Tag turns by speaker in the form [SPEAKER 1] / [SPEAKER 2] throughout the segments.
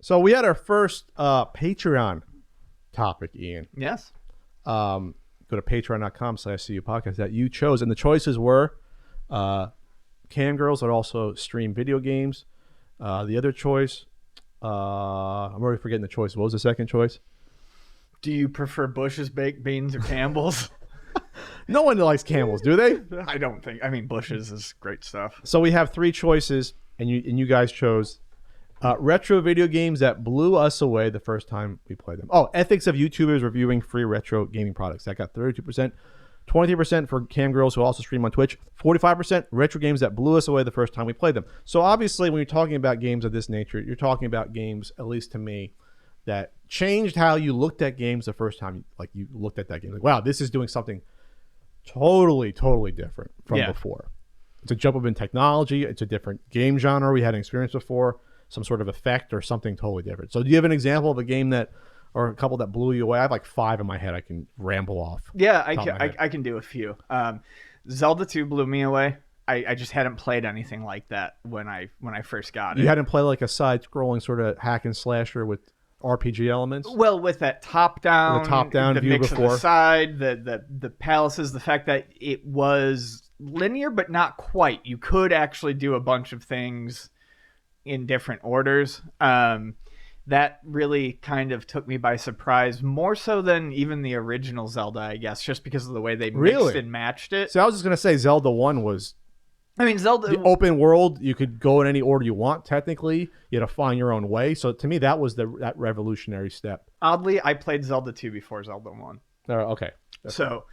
[SPEAKER 1] So we had our first Patreon topic, Ian.
[SPEAKER 2] Yes.
[SPEAKER 1] Go to patreon.com/CUPodcast that you chose. And the choices were cam girls that also stream video games. The other choice, I'm already forgetting the choice. What was the second choice?
[SPEAKER 2] Do you prefer Bush's baked beans or Campbell's?
[SPEAKER 1] No one likes Campbell's, do they?
[SPEAKER 2] I don't think. I mean, Bush's is great stuff.
[SPEAKER 1] So we have three choices, and you guys chose retro video games that blew us away the first time we played them. Oh, ethics of YouTubers reviewing free retro gaming products. That got 32%. 23% for cam girls who also stream on Twitch. 45% retro games that blew us away the first time we played them. So obviously, when you're talking about games of this nature, you're talking about games, at least to me, that changed how you looked at games the first time you looked at that game. Like, wow, this is doing something totally different from before. It's a jump up in technology. It's a different game genre we hadn't experienced before. Some sort of effect or something totally different. So do you have an example of a game that, or a couple that blew you away? I have like 5 in my head I can ramble off.
[SPEAKER 2] Yeah, I can do a few. Zelda 2 blew me away. I just hadn't played anything like that when I first got it.
[SPEAKER 1] You hadn't played like a side-scrolling sort of hack and slasher with RPG elements?
[SPEAKER 2] Well, with that top-down
[SPEAKER 1] the
[SPEAKER 2] view
[SPEAKER 1] mix
[SPEAKER 2] before. Of the side, the palaces, the fact that it was linear but not quite. You could actually do a bunch of things in different orders. That really kind of took me by surprise, more so than even the original Zelda, I guess, just because of the way they mixed and matched it.
[SPEAKER 1] So I was just going to say Zelda 1 was...
[SPEAKER 2] I mean, Zelda...
[SPEAKER 1] The open world, you could go in any order you want, technically. You had to find your own way. So to me, that was that revolutionary step.
[SPEAKER 2] Oddly, I played Zelda 2 before Zelda 1.
[SPEAKER 1] Okay.
[SPEAKER 2] So,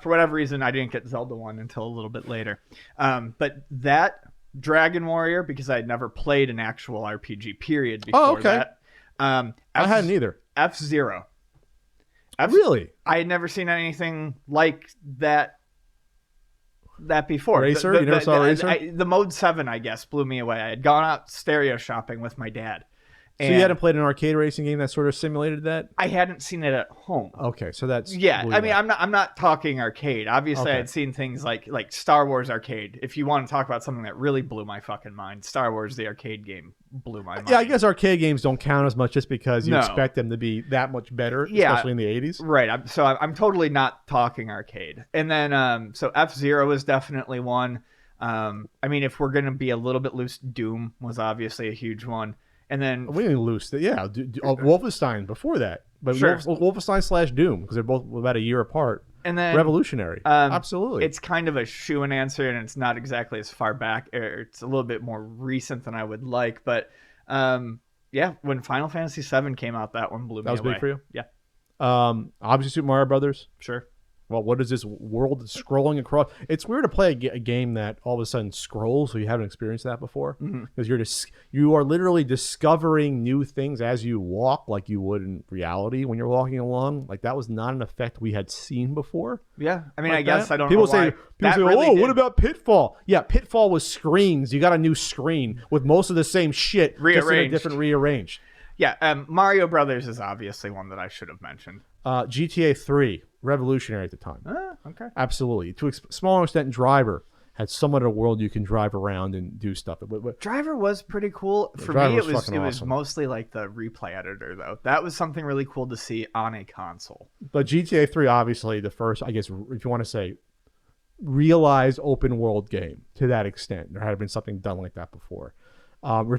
[SPEAKER 2] for whatever reason, I didn't get Zelda 1 until a little bit later. But that, Dragon Warrior, because I had never played an actual RPG period before that.
[SPEAKER 1] I hadn't either.
[SPEAKER 2] F-Zero.
[SPEAKER 1] Really?
[SPEAKER 2] I had never seen anything like that before.
[SPEAKER 1] Racer? You never saw Racer?
[SPEAKER 2] The Mode 7, I guess, blew me away. I had gone out stereo shopping with my dad.
[SPEAKER 1] So you hadn't played an arcade racing game that sort of simulated that?
[SPEAKER 2] I hadn't seen it at home.
[SPEAKER 1] Okay, so that's...
[SPEAKER 2] Yeah, I mean, I'm not talking arcade. Obviously, I had seen things like Star Wars Arcade. If you want to talk about something that really blew my fucking mind, Star Wars, the arcade game, blew my mind.
[SPEAKER 1] Yeah, I guess arcade games don't count as much just because you expect them to be that much better, especially in the 80s.
[SPEAKER 2] Right, I'm totally not talking arcade. And then, so F-Zero is definitely one. I mean, if we're going to be a little bit loose, Doom was obviously a huge one. And then
[SPEAKER 1] we didn't lose. Yeah, Wolfenstein before that, but
[SPEAKER 2] sure.
[SPEAKER 1] Wolfenstein / Doom, because they're both about a year apart.
[SPEAKER 2] And then
[SPEAKER 1] revolutionary, absolutely.
[SPEAKER 2] It's kind of a shoo-in answer, and it's not exactly as far back. It's a little bit more recent than I would like, but yeah, when Final Fantasy VII came out, that one blew me away.
[SPEAKER 1] That was big for you.
[SPEAKER 2] Yeah.
[SPEAKER 1] Obviously, Super Mario Brothers.
[SPEAKER 2] Sure.
[SPEAKER 1] Well, what is this world scrolling across? It's weird to play a game that all of a sudden scrolls, so you haven't experienced that before. Because you are literally discovering new things as you walk, like you would in reality when you're walking along. Like that was not an effect we had seen before.
[SPEAKER 2] Yeah, I mean, like I guess I don't.
[SPEAKER 1] People
[SPEAKER 2] know
[SPEAKER 1] say,
[SPEAKER 2] really
[SPEAKER 1] "Oh, what about Pitfall?" Yeah, Pitfall was screens. You got a new screen with most of the same shit, just in a different rearranged.
[SPEAKER 2] Yeah, Mario Brothers is obviously one that I should have mentioned.
[SPEAKER 1] GTA 3, revolutionary at the time.
[SPEAKER 2] Okay.
[SPEAKER 1] Absolutely. To a smaller extent, Driver had somewhat of a world you can drive around and do stuff. But
[SPEAKER 2] Driver was pretty cool. For me, it was mostly like the replay editor, though. That was something really cool to see on a console.
[SPEAKER 1] But GTA 3, obviously, the first, I guess, if you want to say, realized open world game to that extent. There had been something done like that before.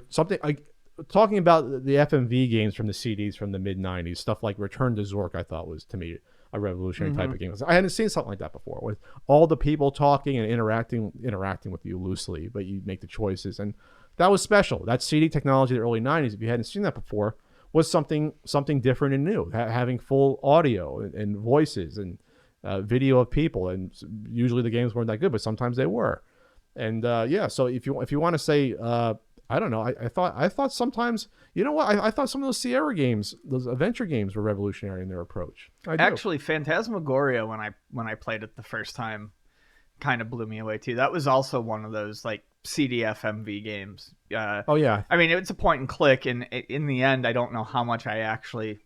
[SPEAKER 1] Something like... Talking about the FMV games from the CDs from the mid-90s, stuff like Return to Zork, I thought was, to me, a revolutionary type of game. I hadn't seen something like that before, with all the people talking and interacting with you loosely, but you make the choices. And that was special. That CD technology of the early 90s, if you hadn't seen that before, was something different and new. Having full audio and voices and video of people. And usually the games weren't that good, but sometimes they were. And so if you want to say... I don't know. I thought sometimes, you know what? I thought some of those Sierra games, those adventure games, were revolutionary in their approach.
[SPEAKER 2] Actually, Phantasmagoria, when I played it the first time, kind of blew me away too. That was also one of those like CDFMV games.
[SPEAKER 1] Oh yeah.
[SPEAKER 2] I mean, it's a point and click, and in the end, I don't know how much I actually,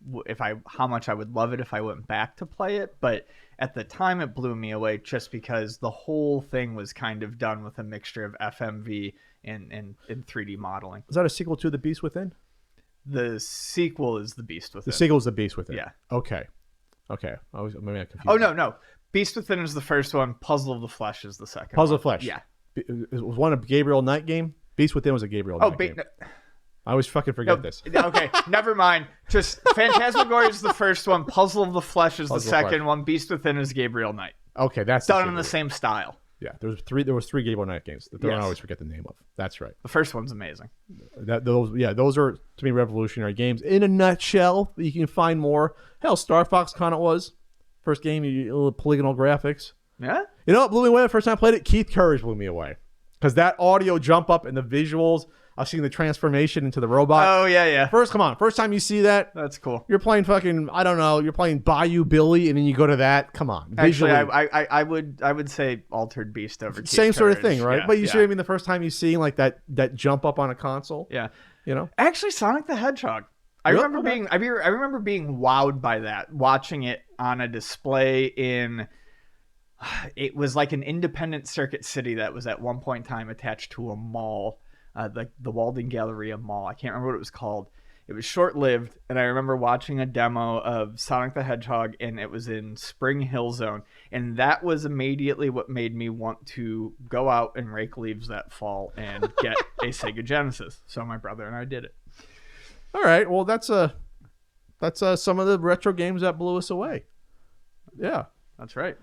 [SPEAKER 2] how much I would love it if I went back to play it, but at the time, it blew me away just because the whole thing was kind of done with a mixture of FMV and 3D modeling.
[SPEAKER 1] Was that a sequel to The Beast Within?
[SPEAKER 2] The sequel is The Beast Within.
[SPEAKER 1] The sequel is The Beast Within.
[SPEAKER 2] Yeah.
[SPEAKER 1] Okay. Maybe I confused.
[SPEAKER 2] Oh, no. Beast Within is the first one. Puzzle of the Flesh is the second
[SPEAKER 1] Puzzle
[SPEAKER 2] one.
[SPEAKER 1] of Flesh.
[SPEAKER 2] Yeah.
[SPEAKER 1] It was one a Gabriel Knight game. Beast Within was a Gabriel Knight game. I always fucking forget this.
[SPEAKER 2] Okay, never mind. Just Phantasmagoria is the first one. Puzzle of the Flesh is the second one. Beast Within is Gabriel Knight.
[SPEAKER 1] Okay, that's
[SPEAKER 2] done in the same style.
[SPEAKER 1] Yeah, there was three Gabriel Knight games that I always forget the name of. That's right.
[SPEAKER 2] The first one's amazing.
[SPEAKER 1] Those are to me revolutionary games in a nutshell. You can find more. Hell, Star Fox kind of was first game. Little polygonal graphics.
[SPEAKER 2] Yeah.
[SPEAKER 1] You know what blew me away the first time I played it? Keith Courage blew me away because that audio jump up and the visuals. I've seen the transformation into the robot.
[SPEAKER 2] Oh, yeah.
[SPEAKER 1] First time you see that.
[SPEAKER 2] That's cool.
[SPEAKER 1] You're playing fucking, I don't know, you're playing Bayou Billy, and then you go to that. Come on.
[SPEAKER 2] Visually. Actually, I would say Altered Beast over Keith
[SPEAKER 1] Same sort of
[SPEAKER 2] Courage.
[SPEAKER 1] thing, right?
[SPEAKER 2] Yeah,
[SPEAKER 1] but you see what I mean? The first time you see like that jump up on a console.
[SPEAKER 2] Yeah.
[SPEAKER 1] You know?
[SPEAKER 2] Actually, Sonic the Hedgehog. I remember being wowed by that, watching it on a display in... It was like an independent Circuit City that was at one point in time attached to a mall. The Walden Galleria Mall. I can't remember what it was called. It was short-lived, and I remember watching a demo of Sonic the Hedgehog, and it was in Spring Hill Zone, and that was immediately what made me want to go out and rake leaves that fall and get a Sega Genesis. So my brother and I did it.
[SPEAKER 1] All right. Well, that's some of the retro games that blew us away. Yeah.
[SPEAKER 2] That's right.